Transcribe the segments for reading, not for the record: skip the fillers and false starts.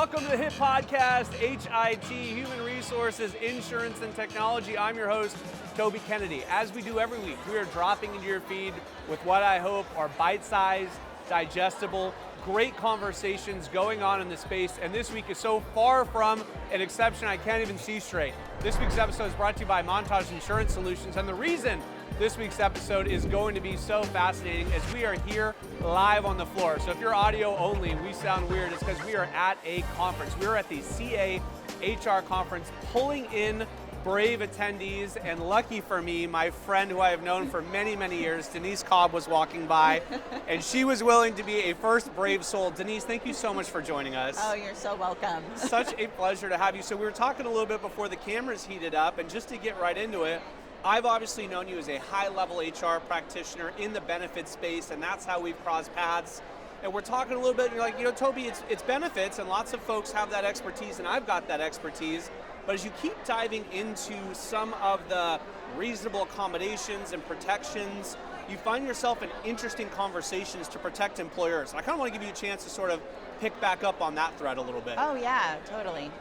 Welcome to the HIT podcast, H.I.T, Human Resources, Insurance, and Technology. I'm your host, Toby Kennedy. As we do every week, we are dropping into your feed with what I hope are bite-sized, digestible, great conversations going on in the space. And this week is so far from an exception I can't even see straight. This week's episode is brought to you by Montage Insurance Solutions. And the reason this week's episode is going to be so fascinating is we are here live on the floor. So if you're audio only, we sound weird, it's because we are at a conference. We're at the CAHR conference, pulling in brave attendees, and lucky for me, my friend who I have known for many, many years, Denise Cobb, was walking by, and she was willing to be a first brave soul. Denise, thank you so much for joining us. Oh, you're so welcome. Such a pleasure to have you. So we were talking a little bit before the cameras heated up, and just to get right into it, I've obviously known you as a high-level HR practitioner in the benefits space, and that's how we've crossed paths. And we're talking a little bit, and you're like, you know, Toby, it's benefits, and lots of folks have that expertise, and I've got that expertise. But as you keep diving into some of the reasonable accommodations and protections, you find yourself in interesting conversations to protect employers. I kind of want to give you a chance to sort of pick back up on that thread a little bit. Oh yeah, totally.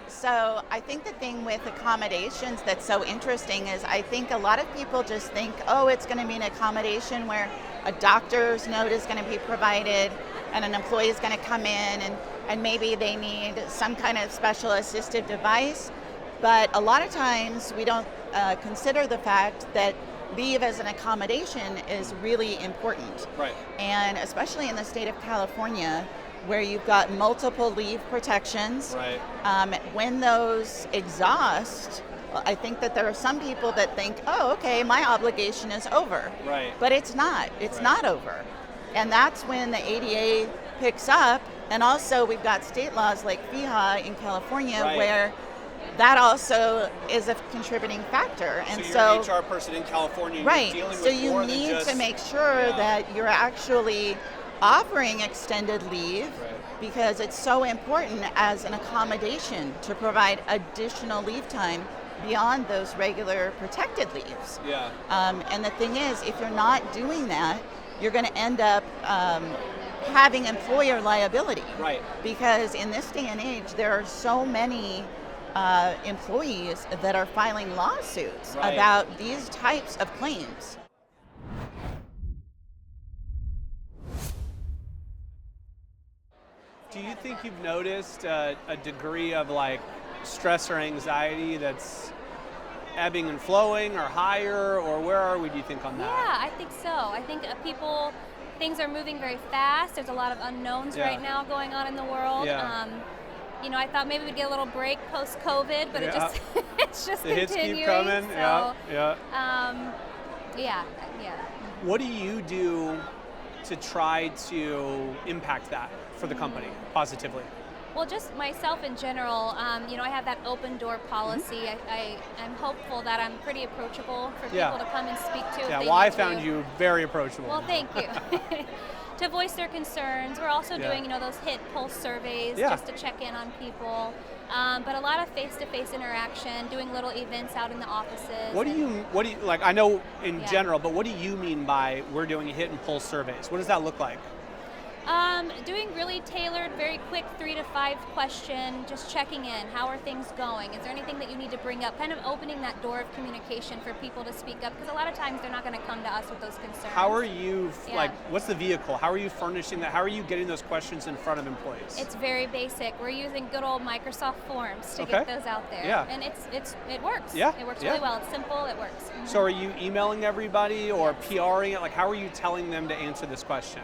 So I think the thing with accommodations that's so interesting is I think a lot of people just think, oh, it's going to be an accommodation where a doctor's note is going to be provided and an employee is going to come in and maybe they need some kind of special assistive device. But a lot of times we don't consider the fact that leave as an accommodation is really important. Right. And especially in the state of California, where you've got multiple leave protections. Right. When those exhaust, I think that there are some people that think, oh, okay, my obligation is over. Right. But it's not. It's not over. And that's when the ADA picks up. And also we've got state laws like FEHA in California where that also is a contributing factor. And so you're an HR person in California, you're dealing with so you more need than just, to make sure that you're actually offering extended leave because it's so important as an accommodation to provide additional leave time beyond those regular protected leaves. Yeah. And the thing is, if you're not doing that, you're going to end up having employer liability. Right. Because in this day and age, there are so many employees that are filing lawsuits about these types of claims. Do you think you've noticed a degree of like stress or anxiety that's ebbing and flowing or higher, or where are we, do you think, on that? Yeah, I think so. I think things are moving very fast. There's a lot of unknowns right now going on in the world. Yeah. You know, I thought maybe we'd get a little break post-COVID, but it's just the continuing. Hits keep coming. So, yeah. What do you do to try to impact that for the company positively? Well, just myself in general, you know, I have that open door policy. I'm hopeful that I'm pretty approachable for people to come and speak to. Yeah, well, I found you very approachable. Well, thank you. To voice their concerns. We're also doing, you know, those HIT pulse surveys just to check in on people. But a lot of face-to-face interaction, doing little events out in the offices. What do you like? I know in general, but what do you mean by we're doing HIT and pulse surveys? What does that look like? Doing really tailored, very quick 3 to 5 question, just checking in. How are things going? Is there anything that you need to bring up? Kind of opening that door of communication for people to speak up, because a lot of times they're not going to come to us with those concerns. How are you, like, what's the vehicle? How are you furnishing that? How are you getting those questions in front of employees? It's very basic. We're using good old Microsoft Forms to get those out there. Yeah. And it works. Yeah. It works really well. It's simple, it works. Mm-hmm. So are you emailing everybody or PRing it? Like, how are you telling them to answer this question?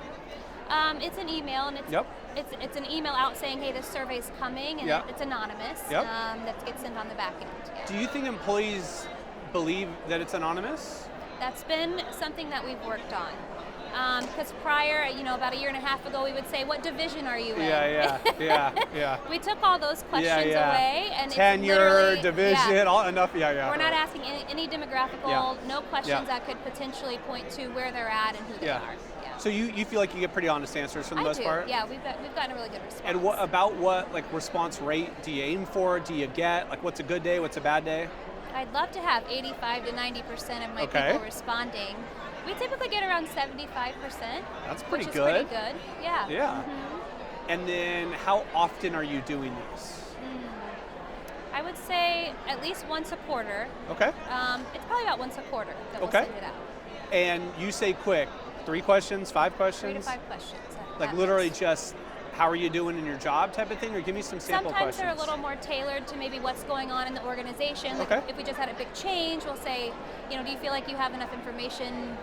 It's an email, and it's an email out saying, hey, this survey's coming, and it's anonymous. That gets sent on the back end. Yeah. Do you think employees believe that it's anonymous? That's been something that we've worked on. Because prior, you know, about a year and a half ago, we would say, what division are you in? Yeah. We took all those questions away. And tenure, it's division, all enough, We're not asking any demographical, no questions that could potentially point to where they're at and who they are. So you feel like you get pretty honest answers for the most part? Yeah, we've gotten a really good response. And what like response rate do you aim for? Do you get, like, what's a good day, what's a bad day? I'd love to have 85 to 90% of my people responding. We typically get around 75%. That's pretty which good. Is pretty good. Yeah. Yeah. And then how often are you doing these? I would say at least once a quarter. Okay. It's probably about once a quarter that we'll Okay. send it out. And you say quick, 3 questions, 5 questions? 3 to 5 questions. Like literally just how are you doing in your job type of thing, or give me some sample Sometimes questions? they're a little more tailored to maybe what's going on in the organization. Like Okay. if we just had a big change, we'll say, do you feel like you have enough information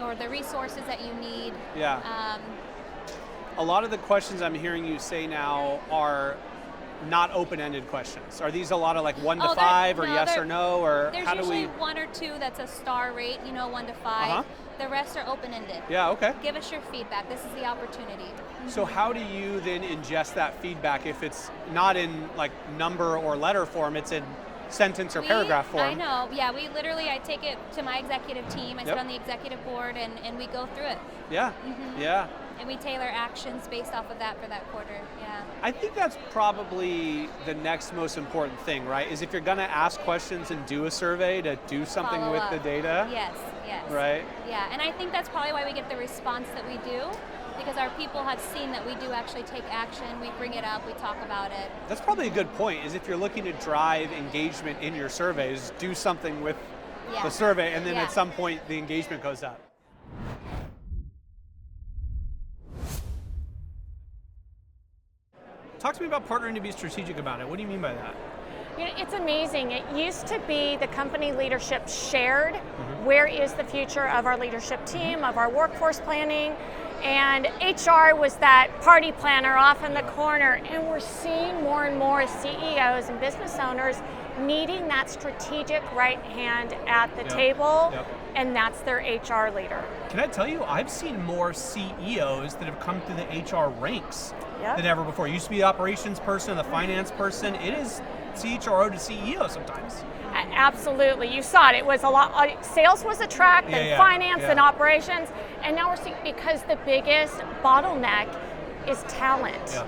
or the resources that you need? Yeah. A lot of the questions I'm hearing you say now are not open-ended questions. Are these a lot of like 1 to 5 or yes or no, or there's how do we? usually 1 or 2 that's a star rate, 1 to 5. The rest are open-ended. Yeah, okay. Give us your feedback. This is the opportunity. So how do you then ingest that feedback if it's not in like number or letter form, it's in sentence or paragraph form? I know, yeah, I take it to my executive team. I sit Yep. on the executive board and we go through it. Yeah, yeah. And we tailor actions based off of that for that quarter, yeah. I think that's probably the next most important thing, right? Is if you're gonna ask questions and do a survey, to do something Follow with up. the data. Yes. Right? Yeah, and I think that's probably why we get the response that we do, because our people have seen that we do actually take action, we bring it up, we talk about it. That's probably a good point, is if you're looking to drive engagement in your surveys, do something with the survey, and then at some point the engagement goes up. Talk to me about partnering to be strategic about it. What do you mean by that? It's amazing. It used to be the company leadership shared. Where is the future of our leadership team, of our workforce planning? And HR was that party planner off in the corner. And we're seeing more and more CEOs and business owners needing that strategic right hand at the table, and that's their HR leader. Can I tell you, I've seen more CEOs that have come through the HR ranks than ever before. It used to be the operations person, the finance person. It is CHRO to CEO sometimes. Absolutely, you saw it. It was a lot. Sales was a track, then finance and operations, and now we're seeing, because the biggest bottleneck is talent.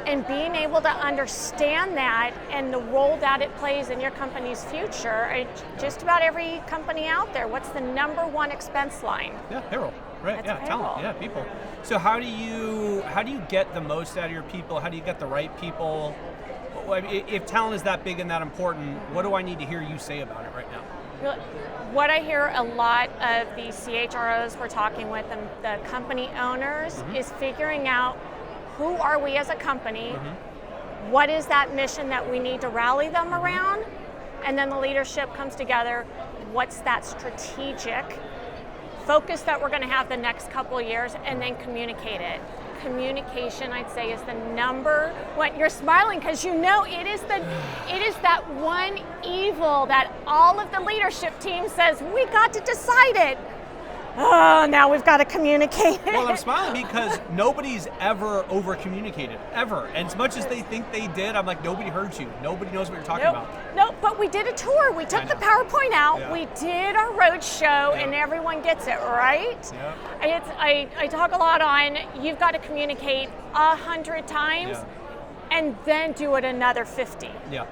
And being able to understand that and the role that it plays in your company's future. Just about every company out there, what's the #1 expense line? Yeah, payroll. Right, That's talent, payroll. people. So how do you get the most out of your people? How do you get the right people? If talent is that big and that important, what do I need to hear you say about it right now? What I hear a lot of the CHROs we're talking with, and the company owners, is figuring out who are we as a company, what is that mission that we need to rally them around, and then the leadership comes together, what's that strategic focus that we're going to have the next couple of years, and then communicate it. Communication, I'd say, is the number one. You're smiling because it is that one evil that all of the leadership team says, we got to decide it. Oh, now we've got to communicate it. Well, I'm smiling because nobody's ever over-communicated, ever. And as much as they think they did, I'm like, nobody heard you. Nobody knows what you're talking about. No, but we did a tour. We took the PowerPoint out. We did our road show, and everyone gets it, right? I talk a lot on, you've got to communicate 100 times and then do it another 50. Yeah.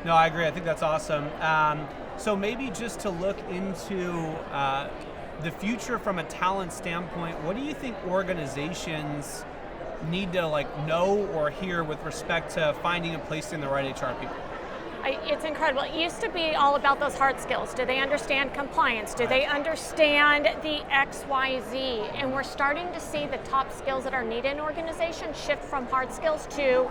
No, I agree. I think that's awesome. So maybe just to look into the future from a talent standpoint, what do you think organizations need to know or hear with respect to finding and placing the right HR people? It's incredible. It used to be all about those hard skills. Do they understand compliance? Do they understand the XYZ? And we're starting to see the top skills that are needed in organizations shift from hard skills to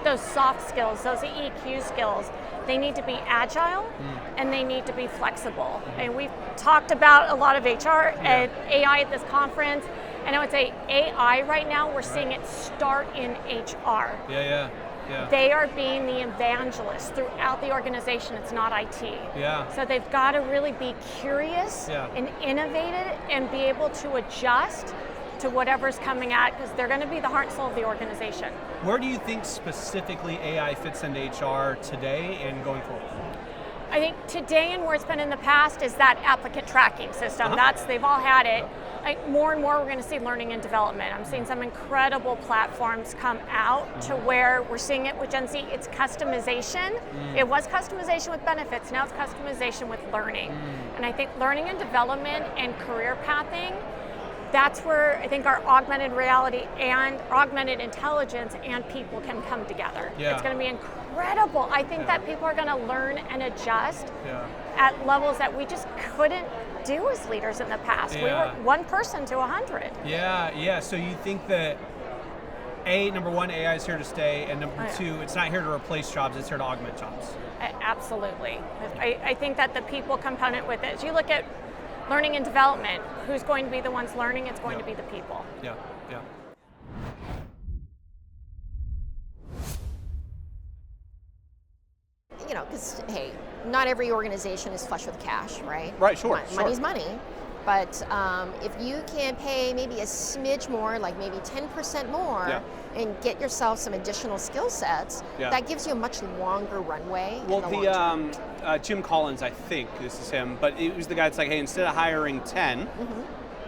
those soft skills, those EQ skills. They need to be agile and they need to be flexible. And we've talked about a lot of HR and AI at this conference, and I would say AI right now, we're seeing it start in HR. They are being the evangelists throughout the organization. It's not IT. So they've got to really be curious and innovative and be able to adjust to whatever's coming at, because they're going to be the heart and soul of the organization. Where do you think specifically AI fits into HR today and going forward? I think today and where it's been in the past is that applicant tracking system. They've all had it. More and more we're going to see learning and development. I'm seeing some incredible platforms come out to where we're seeing it with Gen Z. It's customization. It was customization with benefits, now it's customization with learning. And I think learning and development and career pathing that's where I think our augmented reality and augmented intelligence and people can come together. Yeah. It's going to be incredible. I think that people are going to learn and adjust at levels that we just couldn't do as leaders in the past. We were one person to 100. Yeah. So you think that number one, AI is here to stay, and number two, it's not here to replace jobs, it's here to augment jobs. Absolutely. I think that the people component with it, as you look at learning and development, who's going to be the ones learning? It's going to be the people. Yeah. You know, because, hey, not every organization is flush with cash, right? Right, sure. Money's money. But if you can pay maybe a smidge more, like maybe 10% more, and get yourself some additional skill sets, that gives you a much longer runway. Well, Jim Collins, I think this is him, but it was the guy that's like, hey, instead of hiring 10,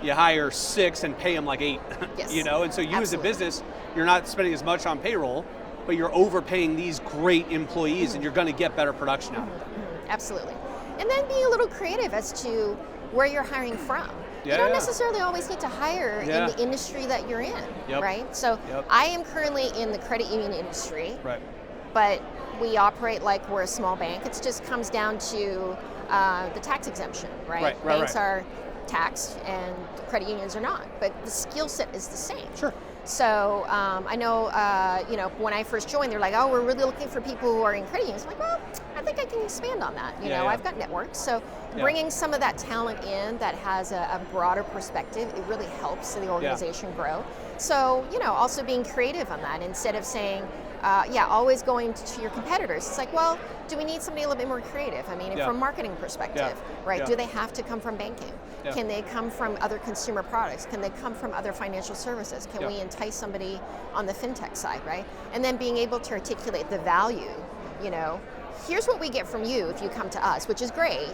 you hire 6 and pay them like 8. Yes. You know, and so you as a business, you're not spending as much on payroll, but you're overpaying these great employees, and you're going to get better production out of them. Absolutely. And then being a little creative as to where you're hiring from. You don't necessarily always need to hire in the industry that you're in, right? So I am currently in the credit union industry, but we operate like we're a small bank. It just comes down to the tax exemption, right? Banks are taxed and credit unions are not, but the skill set is the same. Sure. So I know, when I first joined, they're like, oh, we're really looking for people who are in credit unions. I'm like, well, I think I can expand on that. You know, I've got networks. So bringing some of that talent in that has a broader perspective, it really helps the organization grow. So, also being creative on that instead of saying, always going to your competitors. It's like, well, do we need somebody a little bit more creative? I mean, from a marketing perspective, right? Do they have to come from banking? Can they come from other consumer products? Can they come from other financial services? Can we entice somebody on the fintech side, right? And then being able to articulate the value, here's what we get from you if you come to us, which is great,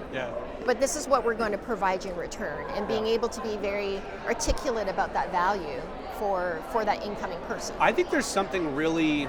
but this is what we're going to provide you in return, and being able to be very articulate about that value for that incoming person. I think there's something really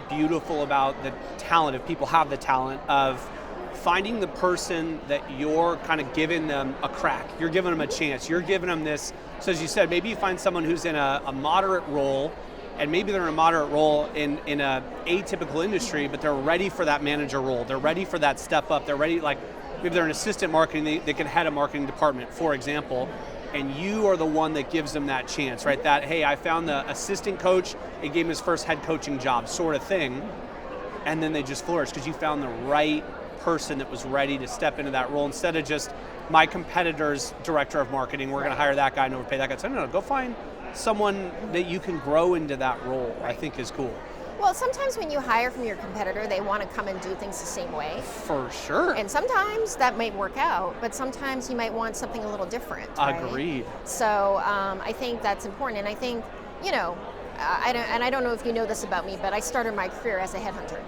beautiful about the talent, if people have the talent, of finding the person that you're kind of giving them a crack. You're giving them a chance. You're giving them this. So as you said, maybe you find someone who's in a moderate role, and maybe they're in a moderate role in a atypical industry, but they're ready for that manager role. They're ready for that step up. They're ready, like maybe they're an assistant marketing, they can head a marketing department, for example, and you are the one that gives them that chance, right? That, hey, I found the assistant coach, it gave him his first head coaching job, sort of thing, and then they just flourish because you found the right person that was ready to step into that role instead of just my competitor's director of marketing, we're going to hire that guy and overpay that guy. So no, go find someone that you can grow into that role, I think is cool. Well, sometimes when you hire from your competitor, they want to come and do things the same way. For sure. And sometimes that might work out, but sometimes you might want something a little different. Right? Agreed. So I think that's important. And I think, I don't know if you know this about me, but I started my career as a headhunter.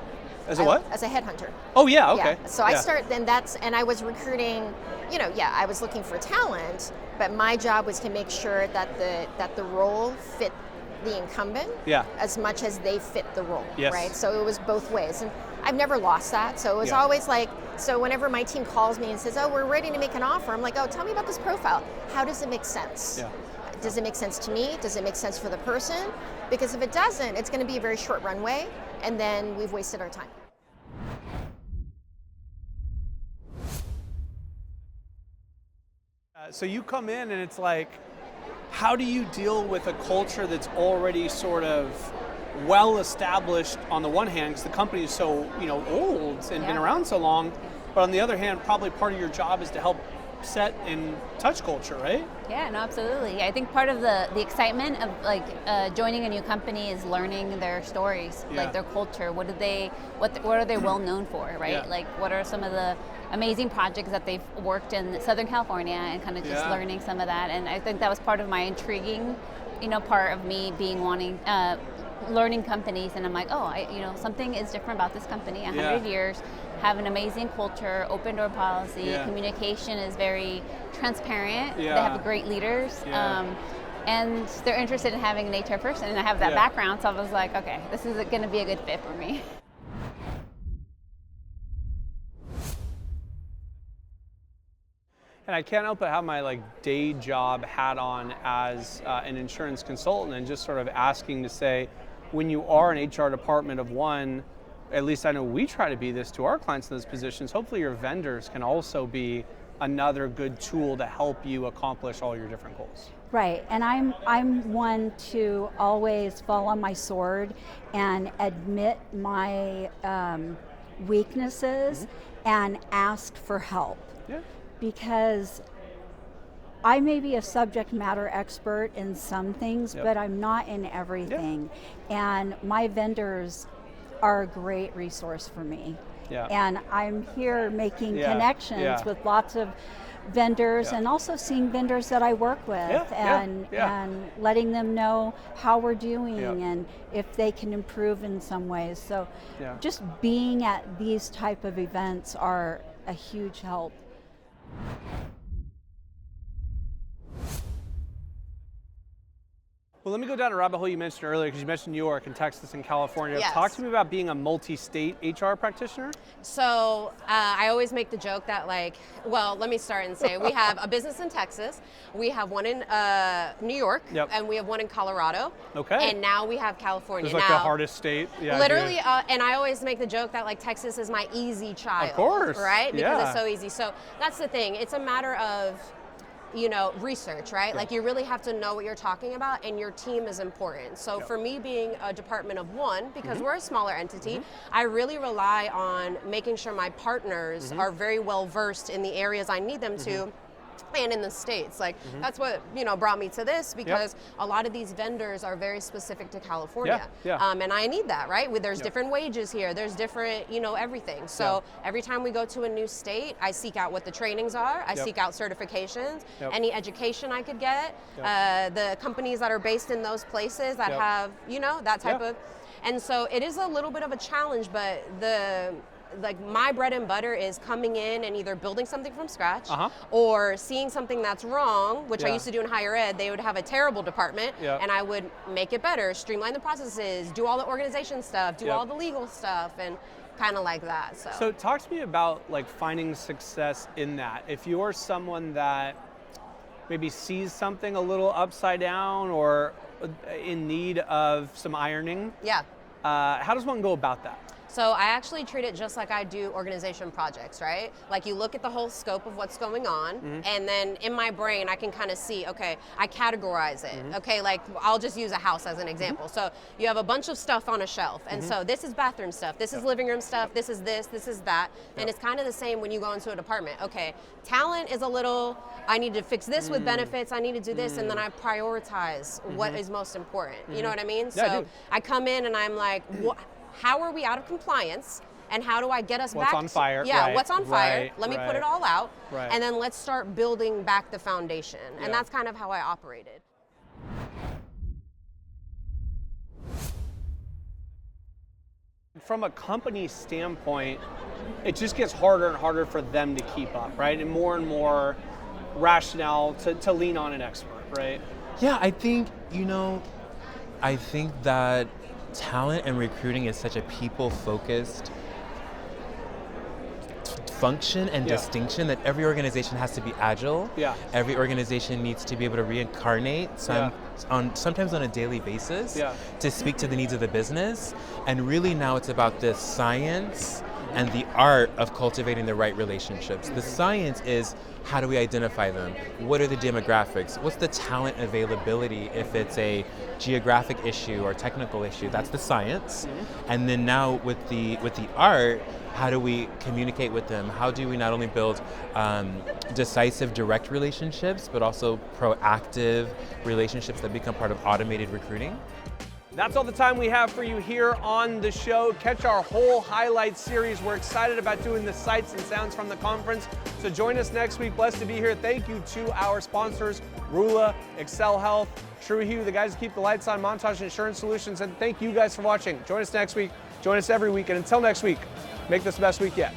As a what? As a headhunter. Oh yeah, okay. Yeah. So I started, and I was recruiting, I was looking for talent, but my job was to make sure that the role fit the incumbent as much as they fit the role, right? So it was both ways, and I've never lost that. So it was always like, so whenever my team calls me and says, oh, we're ready to make an offer, I'm like, oh, tell me about this profile. How does it make sense? Does it make sense to me? Does it make sense for the person? Because if it doesn't, it's going to be a very short runway, and then we've wasted our time. So you come in and it's like, how do you deal with a culture that's already sort of well established on the one hand, because the company is so old and been around so long, but on the other hand, probably part of your job is to help set and touch culture, right? Yeah, no, absolutely. I think part of the excitement of joining a new company is learning their stories, like their culture. What are they well known for, right? Like what are some of the amazing projects that they've worked in Southern California, and kind of just learning some of that. And I think that was part of my intriguing, part of me being learning companies. And I'm like, something is different about this company. 100 years, have an amazing culture, open door policy, communication is very transparent. They have great leaders. And they're interested in having an HR person, and I have that background, so I was like, okay, this is going to be a good fit for me. And I can't help but have my like day job hat on as an insurance consultant, and just sort of asking to say, when you are an HR department of one, at least I know we try to be this to our clients in those positions, hopefully your vendors can also be another good tool to help you accomplish all your different goals. Right, and I'm one to always fall on my sword and admit my weaknesses and ask for help. Yeah. Because I may be a subject matter expert in some things, but I'm not in everything. And my vendors are a great resource for me. And I'm here making connections with lots of vendors and also seeing vendors that I work with and letting them know how we're doing and if they can improve in some ways. So just being at these type of events are a huge help. Well, let me go down a rabbit hole you mentioned earlier, because you mentioned New York and Texas and California. Yes. Talk to me about being a multi-state HR practitioner. So I always make the joke that let me start and say we have a business in Texas, we have one in New York, and we have one in Colorado. Okay. And now we have California. It's like the hardest state. Yeah, literally, and I always make the joke that Texas is my easy child. Of course. Right? Because it's so easy. So that's the thing. It's a matter of research, right? Like you really have to know what you're talking about, and your team is important. So for me being a department of one, because we're a smaller entity, I really rely on making sure my partners are very well versed in the areas I need them to, and in the States. That's what brought me to this, because a lot of these vendors are very specific to California. And I need that, right? There's different wages here, there's different, everything. So every time we go to a new state, I seek out what the trainings are, I seek out certifications, any education I could get, the companies that are based in those places that have, that type of, and so it is a little bit of a challenge, but my bread and butter is coming in and either building something from scratch or seeing something that's wrong, which I used to do in higher ed. They would have a terrible department and I would make it better, streamline the processes, do all the organization stuff, do all the legal stuff, and kind of like that. So talk to me about finding success in that. If you're someone that maybe sees something a little upside down or in need of some ironing, how does one go about that? So I actually treat it just like I do organization projects, right? You look at the whole scope of what's going on, and then in my brain I can kind of see, okay, I categorize it. Okay, I'll just use a house as an example. So you have a bunch of stuff on a shelf, and so this is bathroom stuff, this is living room stuff, this is that, and it's kind of the same when you go into a department. Okay, talent is a little, I need to fix this with benefits, I need to do this, and then I prioritize what is most important. You know what I mean? So I come in and I'm like, how are we out of compliance, and how do I get us back? What's on fire? What's on fire? Let me put it all out, and then let's start building back the foundation. And that's kind of how I operated. From a company standpoint, it just gets harder and harder for them to keep up, right? And more rationale to lean on an expert, right? Yeah, I think that talent and recruiting is such a people-focused function and distinction that every organization has to be agile. Every organization needs to be able to reincarnate sometimes on a daily basis to speak to the needs of the business. And really now it's about the science and the art of cultivating the right relationships. The science is, how do we identify them? What are the demographics? What's the talent availability if it's a geographic issue or technical issue? That's the science. And then now with the art, how do we communicate with them? How do we not only build decisive direct relationships, but also proactive relationships that become part of automated recruiting? That's all the time we have for you here on the show. Catch our whole highlight series. We're excited about doing the sights and sounds from the conference. So join us next week. Blessed to be here. Thank you to our sponsors, Rula, Excel Health, TrueHue, the guys who keep the lights on, Montage Insurance Solutions, and thank you guys for watching. Join us next week. Join us every week. And until next week, make this the best week yet.